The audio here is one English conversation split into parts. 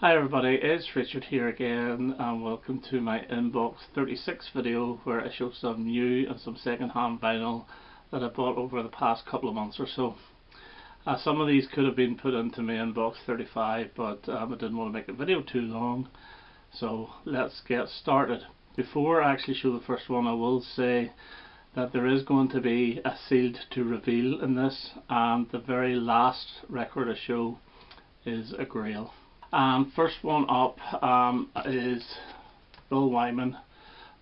Hi everybody, it's Richard here again and welcome to my Inbox 36 video where I show some new and some second-hand vinyl that I bought over the past couple of months or so. Some of these could have been put into my Inbox 35 but I didn't want to make the video too long, so let's get started. Before I actually show the first one, I will say that there is going to be a sealed to reveal in this, and the very last record I show is a grail. First one up is Bill Wyman,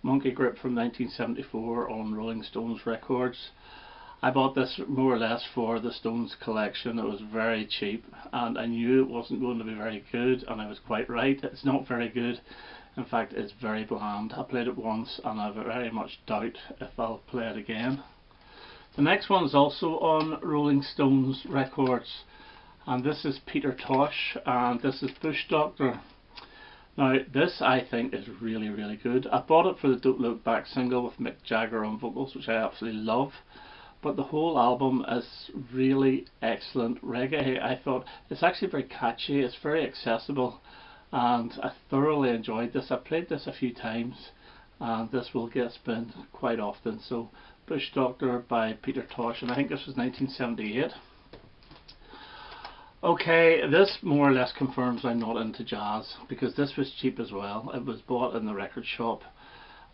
Monkey Grip from 1974 on Rolling Stones Records. I bought this more or less for the Stones collection. It was very cheap and I knew it wasn't going to be very good, and I was quite right. It's not very good. In fact, it's very bland. I played it once and I very much doubt if I'll play it again. The next one is also on Rolling Stones Records, and this is Peter Tosh, and this is Bush Doctor. Now this I think is really good. I bought it for the Don't Look Back single with Mick Jagger on vocals, which I absolutely love, but the whole album is really excellent reggae. I thought it's actually very catchy, it's very accessible, and I thoroughly enjoyed this. I've played this a few times and this will get spun quite often. So Bush Doctor by Peter Tosh, and I think this was 1978. Okay, this more or less confirms I'm not into jazz, because this was cheap as well. It was bought in the record shop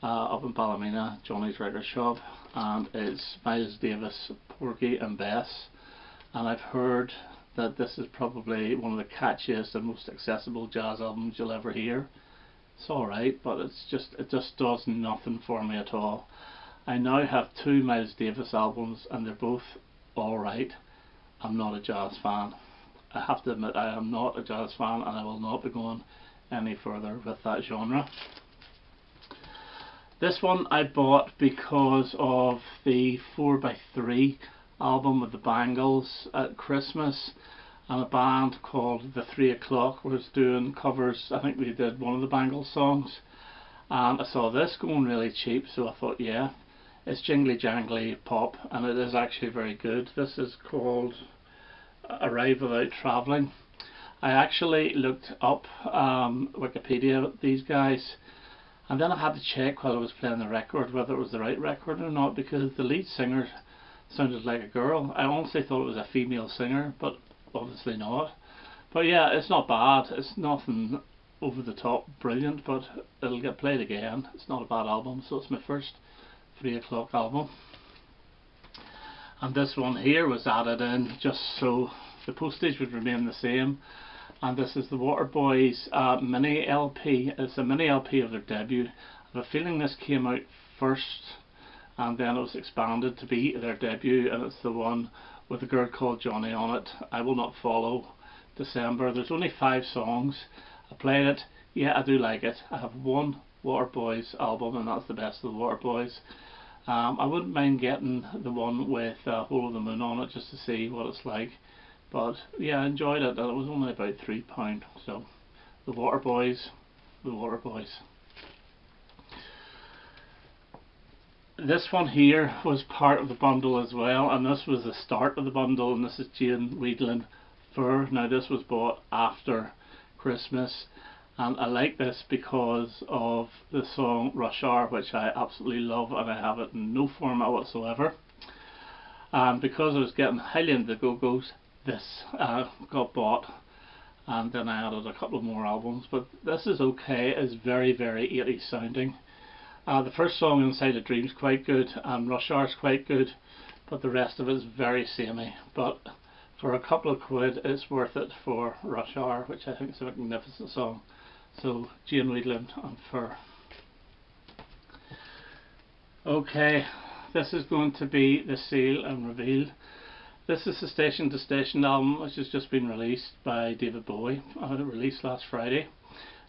up in Ballymena, Johnny's record shop, and it's Miles Davis, Porgy and Bess, and I've heard that this is probably one of the catchiest and most accessible jazz albums you'll ever hear. It's alright, but it just does nothing for me at all. I now have two Miles Davis albums and they're both alright. I'm not a jazz fan. I have to admit I am not a jazz fan, and I will not be going any further with that genre. This one I bought because of the 4x3 album with the Bangles at Christmas, and a band called The 3 O'Clock was doing covers. I think they did one of the Bangles songs, and I saw this going really cheap, so I thought, yeah, it's jingly jangly pop, and it is actually very good. This is called Arrive Without Travelling. I actually looked up Wikipedia these guys, and then I had to check while I was playing the record whether it was the right record or not, because the lead singer sounded like a girl. I honestly thought it was a female singer, but obviously not. But yeah, it's not bad. It's nothing over the top brilliant, but it'll get played again. It's not a bad album, so it's my first 3 O'Clock album. And this one here was added in just so the postage would remain the same, and this is the Waterboys mini LP. It's a mini LP of their debut. I have a feeling this came out first and then it was expanded to be their debut, and it's the one with a girl called Johnny on it. I Will Not Follow, December. There's only 5 songs. I played it. Yeah, I do like it. I have one Waterboys album, and that's the best of the Waterboys. I wouldn't mind getting the one with Hole of the Moon on it just to see what it's like, but yeah, I enjoyed it, and it was only about £3. So the Waterboys, the Waterboys. This one here was part of the bundle as well, and this was the start of the bundle, and this is Ridland Fur. Now this was bought after Christmas, and I like this because of the song Rush Hour, which I absolutely love, and I have it in no format whatsoever. And because I was getting highly into the Go-Go's, this got bought, and then I added a couple of more albums. But this is okay. It's very 80s sounding. The first song, Inside a Dream, is quite good, and Rush Hour is quite good, but the rest of it is very samey. But for a couple of quid, it's worth it for Rush Hour, which I think is a magnificent song. So Ridland and Fur. Okay, this is going to be the seal and reveal. This is the Station to Station album, which has just been released by David Bowie. It released last Friday,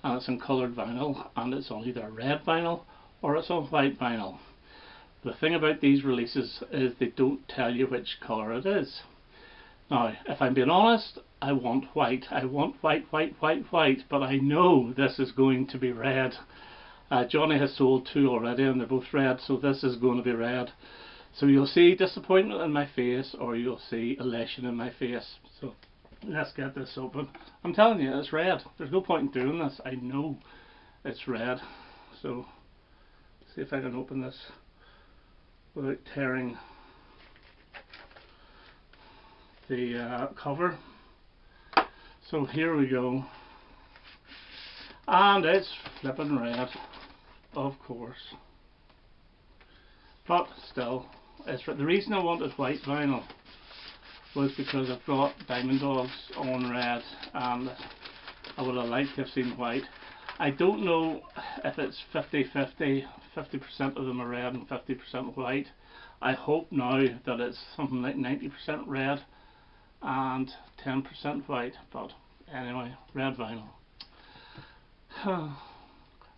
and it's in coloured vinyl, and it's on either red vinyl or it's on white vinyl. The thing about these releases is they don't tell you which colour it is. Now, if I'm being honest, I want white. I want white, but I know this is going to be red. Johnny has sold 2 already and they're both red, so this is going to be red. So you'll see disappointment in my face, or you'll see elation in my face. So let's get this open. I'm telling you, it's red. There's no point in doing this. I know it's red. So, see if I can open this without tearing the cover. So here we go. And it's flipping red, of course. But still, it's the reason I wanted white vinyl was because I've got Diamond Dogs on red, and I would have liked to have seen white. I don't know if it's 50-50, 50% of them are red and 50% white. I hope now that it's something like 90% red and 10% white, but anyway, red vinyl.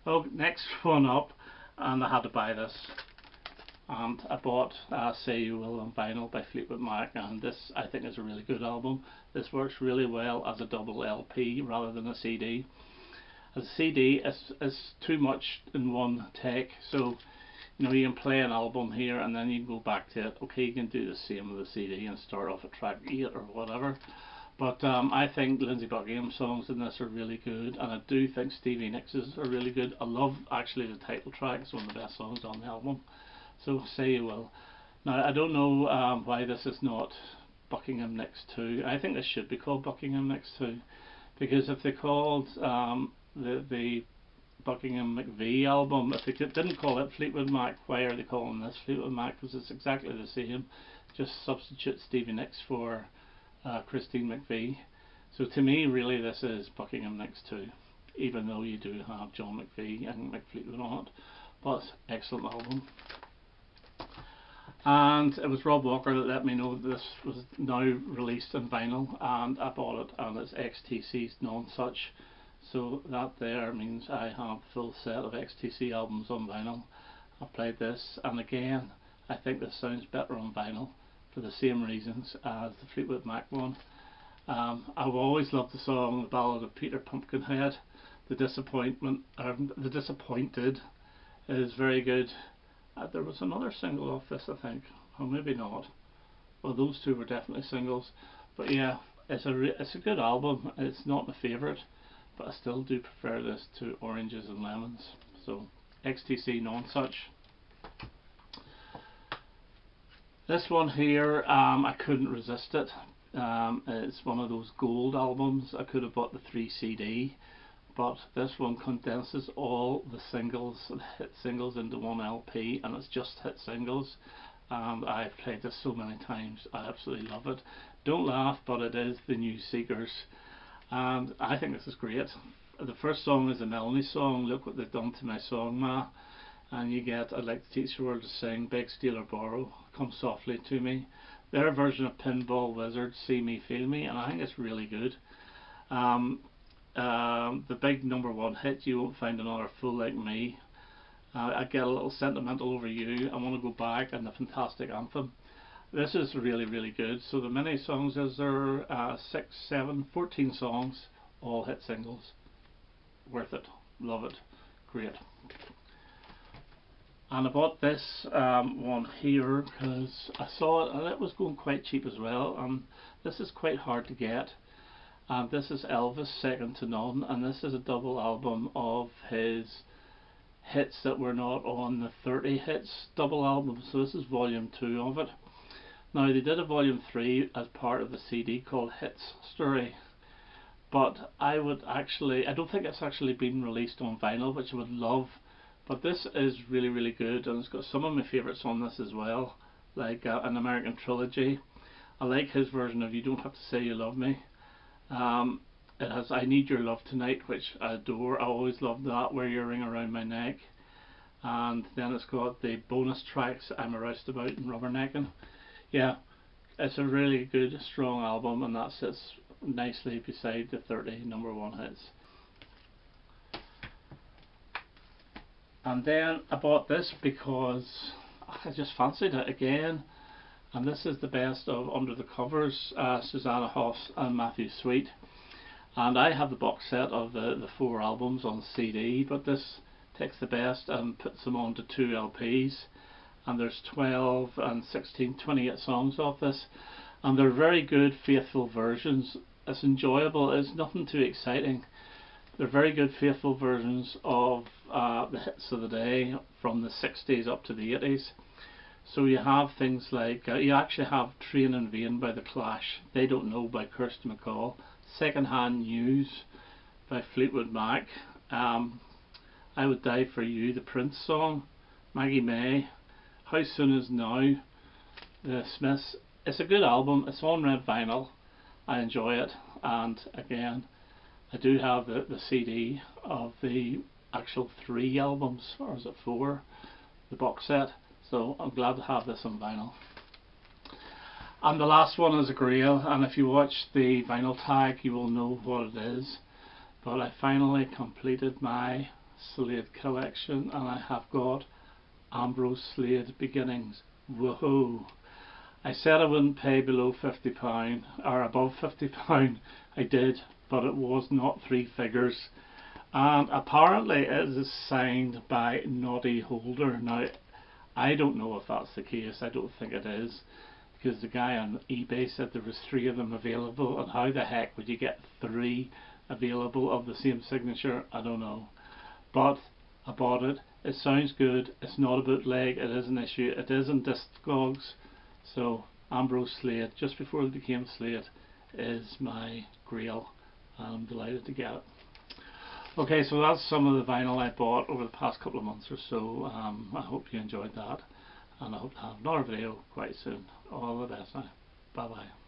Oh, next one up, and I had to buy this. And I bought Say You Will on vinyl by Fleetwood Mac, and this I think is a really good album. This works really well as a double LP rather than a CD. As a CD is too much in one take, so you know, you can play an album here and then you can go back to it. Okay, you can do the same with a CD and start off at track 8 or whatever. But I think Lindsey Buckingham's songs in this are really good, and I do think Stevie Nicks' are really good. I love actually the title track, it's one of the best songs on the album. So Say You Will. Now I don't know why this is not Buckingham Nicks 2. I think this should be called Buckingham Nicks 2, because if they called the Buckingham McVie album, if they didn't call it Fleetwood Mac, why are they calling this Fleetwood Mac? Because it's exactly the same. Just substitute Stevie Nicks for Christine McVie. So to me, really, this is Buckingham Nicks 2, even though you do have John McVie and Mick Fleetwood on it. But excellent album. And it was Rob Walker that let me know that this was now released in vinyl, and I bought it, and it's XTC's Nonsuch. So that there means I have a full set of XTC albums on vinyl. I've played this, and again I think this sounds better on vinyl for the same reasons as the Fleetwood Mac one. I've always loved the song The Ballad of Peter Pumpkinhead. The Disappointed is very good. There was another single off this, I think, or maybe not. Well, those two were definitely singles. But yeah, it's a good album. It's not my favourite, but I still do prefer this to Oranges and Lemons. So XTC Nonsuch. This one here, I couldn't resist it. It's one of those gold albums. I could have bought the 3 CD. But this one condenses all the singles, the hit singles, into one LP, and it's just hit singles. And I've played this so many times. I absolutely love it. Don't laugh, but it is the New Seekers, and I think this is great. The first song is a Melanie song, Look What They've Done to My Song Ma, and you get I'd Like to Teach the World to Sing, Beg, Steal or Borrow, Come Softly to Me. Their version of Pinball Wizard, See Me, Feel Me, and I think it's really good. The big #1 hit, You Won't Find Another Fool Like Me. I Get a Little Sentimental Over You, I Want to Go Back, and the Fantastic Anthem. This is really, really good. So the many songs is there, 6, 7, 14 songs, all hit singles. Worth it, love it, great. And I bought this one here because I saw it and it was going quite cheap as well, and this is quite hard to get. And this is Elvis, Second to None, and this is a double album of his hits that were not on the 30 hits double album, so this is volume 2 of it. Now they did a volume 3 as part of the CD called Hits Story, but I don't think it's actually been released on vinyl, which I would love, but this is really, really good, and it's got some of my favourites on this as well, like An American Trilogy. I like his version of You Don't Have to Say You Love Me. It has I Need Your Love Tonight, which I adore. I always loved that, Wear Your Ring Around My Neck. And then it's got the bonus tracks, I'm a Roustabout and Rubbernecking. Yeah, it's a really good, strong album, and that sits nicely beside the 30 #1 hits. And then I bought this because I just fancied it again. And this is the best of Under the Covers, Susanna Hoffs and Matthew Sweet. And I have the box set of the 4 albums on CD, but this takes the best and puts them onto 2 LPs. And there's 12 and 16, 28 songs off this. And they're very good, faithful versions it's enjoyable. It's nothing too exciting. They're very good, faithful versions of the hits of the day from the 60s up to the 80s. So you have things like, you actually have Train in Vain by The Clash, They Don't Know by Kirsty MacColl, Second Hand News by Fleetwood Mac, I Would Die For You, the Prince song, Maggie May, How Soon Is Now, the Smiths. It's a good album. It's on red vinyl. I enjoy it, and again, I do have the CD of the actual 3 albums, or is it 4, the box set, so I'm glad to have this on vinyl. And the last one is a grail, and if you watch the vinyl tag you will know what it is. But I finally completed my Slade collection, and I have got Ambrose Slade Beginnings. Whoa! I said I wouldn't pay below £50 or above £50. I did, but it was not 3 figures. And apparently it is signed by Noddy Holder. Now, I don't know if that's the case. I don't think it is, because the guy on eBay said there was 3 of them available, and how the heck would you get 3 available of the same signature? I don't know. But I bought it. It sounds good. It's not a bootleg. It is an issue. It is in Discogs. So Ambrose Slade, just before it became Slade, is my grail, and I'm delighted to get it. Okay, so that's some of the vinyl I bought over the past couple of months or so. I hope you enjoyed that, and I hope to have another video quite soon. All the best now. Bye bye.